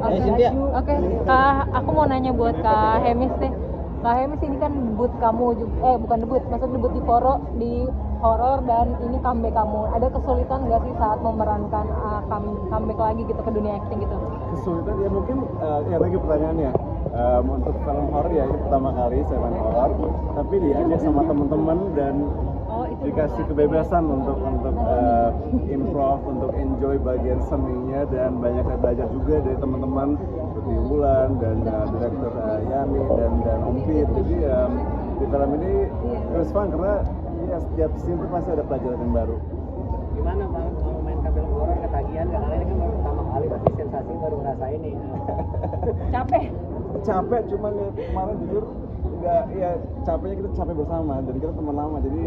Oke, Cynthia. oke. Aku mau nanya buat Kak Hemis deh. Kak Hemis ini kan debut kamu juga, bukan debut, maksudnya debut di horor dan ini comeback kamu. Ada kesulitan nggak sih saat memerankan comeback lagi gitu ke dunia acting gitu? Kesulitan ya mungkin ya lagi pertanyaannya untuk film horor ya ini pertama kali saya main horor, tapi diajak sama teman-teman dan dikasih kebebasan untuk improv, untuk enjoy bagian seninya, dan banyak saya belajar juga dari teman-teman seperti Wulan dan direktur Yani dan Om Pit. Jadi di film ini terus fun karena ya setiap scene itu pasti ada pelajaran yang baru. Gimana Bang, kalau main film horor ketagihan nggak? Karena ini kan baru pertama kali, pasti sensasi baru ngerasain nih. Capek, cuman ya kemarin jujur nggak, ya capeknya kita capek bersama dan kita teman lama, jadi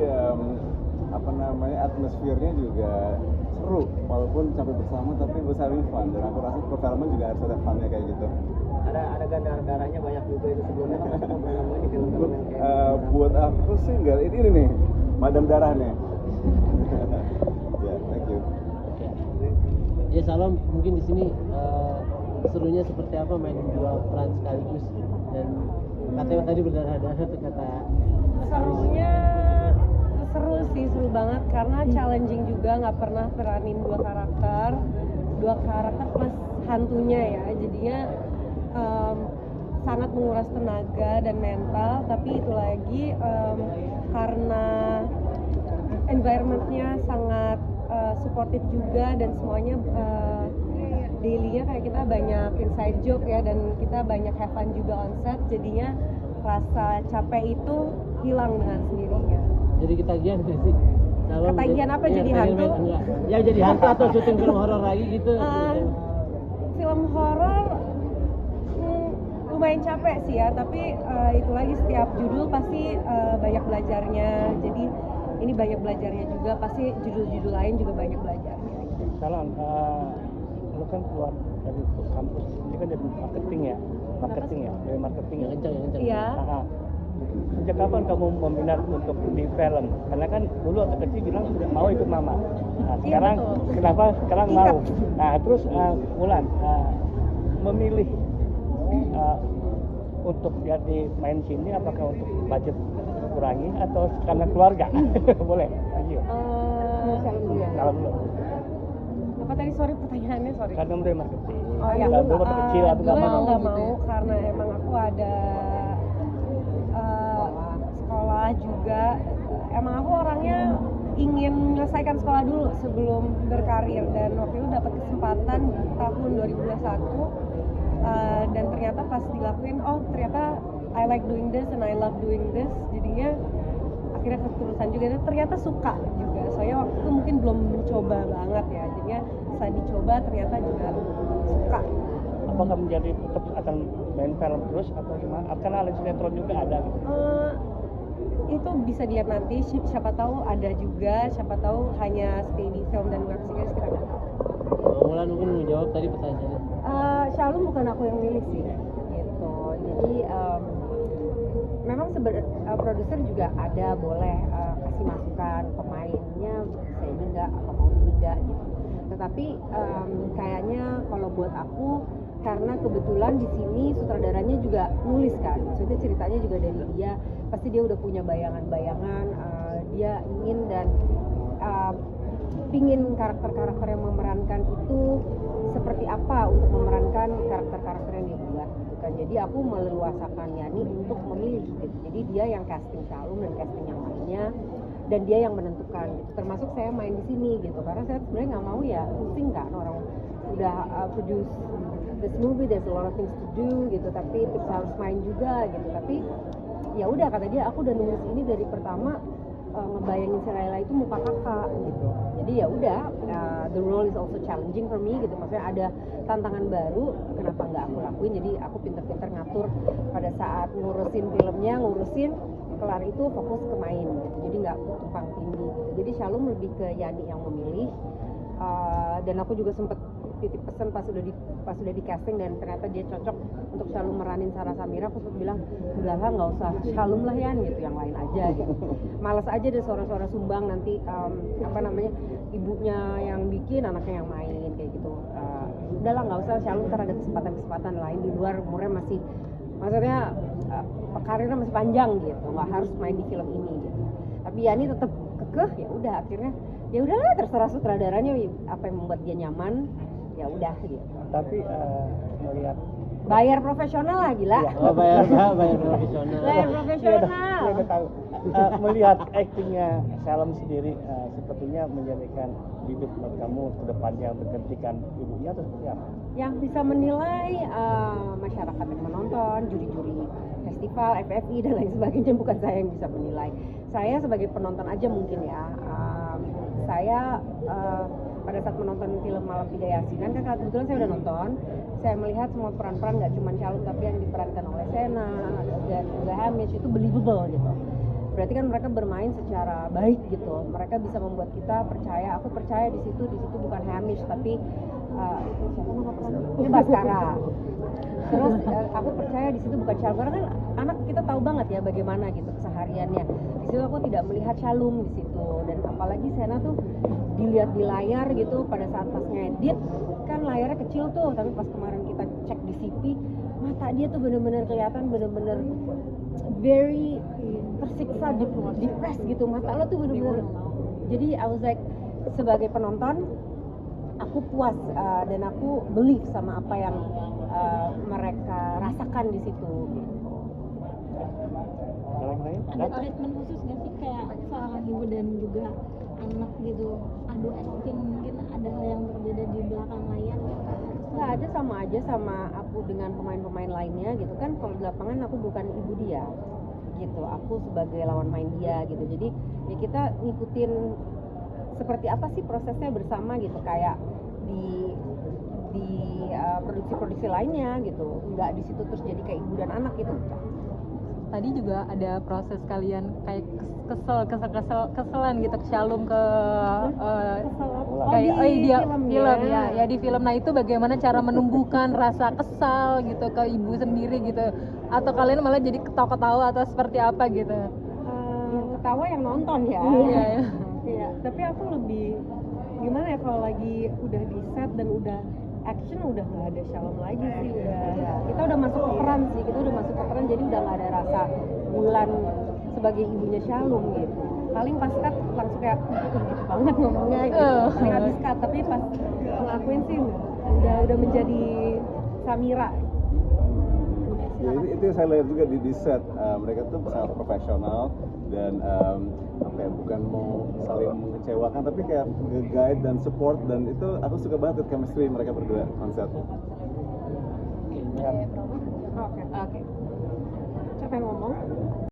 atmosfernya juga seru walaupun capek bersama, tapi bisa having fun, dan aku rasa perfilman juga harus ada funnya kayak gitu. Ada darahnya banyak juga itu sebelumnya kan pasti pernah nemuin di film-film yang kayak Buat aku sih enggak, ini nih madam darah nih. Ya, thank you. Ya Salam, mungkin di sini serunya seperti apa main dua peran sekaligus, dan katanya tadi berdarah-darah tuh kata Serunya seru banget karena challenging juga, nggak pernah peranin dua karakter plus hantunya ya, jadinya sangat menguras tenaga dan mental, tapi itu lagi karena environmentnya sangat supportive juga, dan semuanya daily-nya kayak kita banyak inside joke ya, dan kita banyak have fun juga on set, jadinya rasa capek itu hilang dengan sendirinya. Jadi ketagihan nggak sih? Salam, Ketagihan apa, jadi hantu? Ya jadi hantu atau syuting film horor lagi gitu. Film horor lumayan capek sih ya, tapi itu lagi setiap judul pasti banyak belajarnya, jadi ini banyak belajarnya juga, pasti judul-judul lain juga banyak belajarnya. Salam, lu kan keluar dari kampus ini kan dari marketing ya, dari marketing ya. Kencang. Iya. Sejak kapan kamu meminat untuk di film? Karena kan dulu waktu kecil bilang tidak mau ikut mama. Nah, sekarang betul. kenapa sekarang mau? Nah, terus Wulan memilih untuk jadi main sini, apakah untuk budget kurangi atau karena keluarga? Boleh, lanjut. Kalau belum. Apa tadi, sorry pertanyaannya, sorry. Karena dari marketing. Oh iya, Dulu waktu kecil atau dulu nggak nggak mau? mau karena emang aku ada sekolah juga. Emang aku orangnya ingin menyelesaikan sekolah dulu sebelum berkarir, dan waktu itu dapat kesempatan tahun 2021 dan ternyata pas dilakuin, ternyata I like doing this and I love doing this, jadinya akhirnya keterusan juga, dan ternyata suka juga. Soalnya waktu itu mungkin belum mencoba banget ya, jadinya setelah dicoba ternyata juga suka. Apakah menjadi tetap akan main film terus atau gimana? Karena ada sinetron juga ada gitu. Itu bisa dilihat nanti, siapa tahu ada juga, siapa tahu hanya stay di film dan web series, kita nggak tahu. Wulan mungkin menjawab tadi pertanyaannya. Shalom bukan aku yang milih sih, gitu. Jadi memang produser juga ada boleh kasih masukan pemainnya bisa ini enggak, apa mau ini enggak gitu. Tetapi kayaknya kalau buat aku, karena kebetulan di sini sutradaranya juga nulis kan, maksudnya ceritanya juga dari dia, pasti dia udah punya bayangan-bayangan, dia ingin dan pingin karakter-karakter yang memerankan itu seperti apa untuk memerankan karakter-karakter yang dia buat gitu kan. Jadi aku meleluasakan Yani untuk memilih gitu. Jadi dia yang casting Shalom dan casting yang lainnya, dan dia yang menentukan gitu. Termasuk saya main di sini gitu, karena saya sebenarnya nggak mau ya pusing kan, orang udah produce this movie, there's a lot of things to do gitu, tapi terus harus main juga gitu. Tapi ya udah, kata dia, aku udah nulis ini dari pertama, ngebayangin si Laila itu muka kakak gitu. Jadi ya udah, the role is also challenging for me gitu, maksudnya ada tantangan baru, kenapa nggak aku lakuin. Jadi aku pinter-pinter ngatur pada saat ngurusin filmnya, kelar itu fokus ke main gitu, jadi nggak tumpang tindih gitu. Jadi Shalom lebih ke Yani yang memilih, dan aku juga sempet titip pesan pas udah di casting, dan ternyata dia cocok untuk Shalom meranin Sarah Samira. Aku sempat bilang, udahlah nggak usah Shalom lah Yan gitu, yang lain aja gitu. Malas aja deh suara-suara sumbang nanti ibunya yang bikin, anaknya yang main kayak gitu. udahlah nggak usah Shalom, ntar ada kesempatan lain di luar, umurnya masih, maksudnya karirnya masih panjang gitu, nggak harus main di film ini gitu. Tapi Yani tetap kekeh, ya udah akhirnya ya udahlah terserah sutradaranya apa yang membuat dia nyaman, ya udah gitu. Tapi melihat Bayar profesional lah gila. Oh, bayar profesional. Bayar profesional. Iya, udah tahu. Melihat aktingnya Shalom sendiri sepertinya menjadikan bibit buat kamu ke depannya bergantikan ibunya atau seperti apa? Yang bisa menilai masyarakat yang menonton, juri-juri festival, FFI dan lain sebagainya, bukan saya yang bisa menilai. Saya sebagai penonton aja mungkin ya. Saya pada saat menonton film Malam Tiga Yasinan kan kebetulan saya udah nonton, saya melihat semua peran-peran nggak cuma Shalom tapi yang diperankan oleh Sena dan juga Hamish itu believable gitu. Berarti kan mereka bermain secara baik gitu, mereka bisa membuat kita percaya. Aku percaya di situ bukan Hamish tapi siapa nama perannya? Ini Baskara. Terus aku percaya di situ bukan Shalom karena kan anak kita tahu banget ya bagaimana gitu kesehariannya. Di situ aku tidak melihat Shalom di situ, dan apalagi Sena tuh dilihat di layar gitu pada saat pas ngedit kan layarnya kecil tuh, tapi pas kemarin kita cek di CP mata dia tuh bener-bener kelihatan bener-bener very tersiksa, depressed gitu, mata lo tuh bener-bener. Jadi I was like, sebagai penonton aku puas dan aku believe sama apa yang mereka rasakan di situ gitu. Yang lain? Ada treatment khusus nggak sih kayak seorang ibu dan juga anak gitu, adu acting, mungkin ada hal yang berbeda di belakang layar gitu? Nggak ada, sama aja sama aku dengan pemain-pemain lainnya gitu kan. Kalau di lapangan aku bukan ibu dia gitu, aku sebagai lawan main dia gitu. Jadi ya kita ngikutin seperti apa sih prosesnya bersama gitu, kayak di produksi-produksi lainnya gitu. Nggak di situ terus jadi kayak ibu dan anak gitu. Tadi juga ada proses kalian kayak keselan gitu ke Shalom ke kayak dia film ya di film. Nah itu bagaimana cara menumbuhkan rasa kesal gitu ke ibu sendiri gitu, atau kalian malah jadi ketawa-ketawa atau seperti apa gitu? Yang ketawa yang nonton ya. Iya, tapi aku lebih gimana ya kalau lagi udah di set dan udah action udah nggak ada Shalom lagi sih, Kita udah masuk ke peran sih, jadi udah nggak ada rasa Bulan sebagai ibunya Shalom gitu. Paling pas cut langsung kayak gitu banget ngomongnya gitu. Paling habis cut, tapi pas ngelakuin sih udah menjadi Samira. Ya, itu yang saya lihat juga di set, mereka tuh sangat profesional dan bukan mau saling mengecewakan tapi kayak nge-guide dan support, dan itu aku suka banget chemistry mereka berdua on set. Oke. Siapa yang ngomong?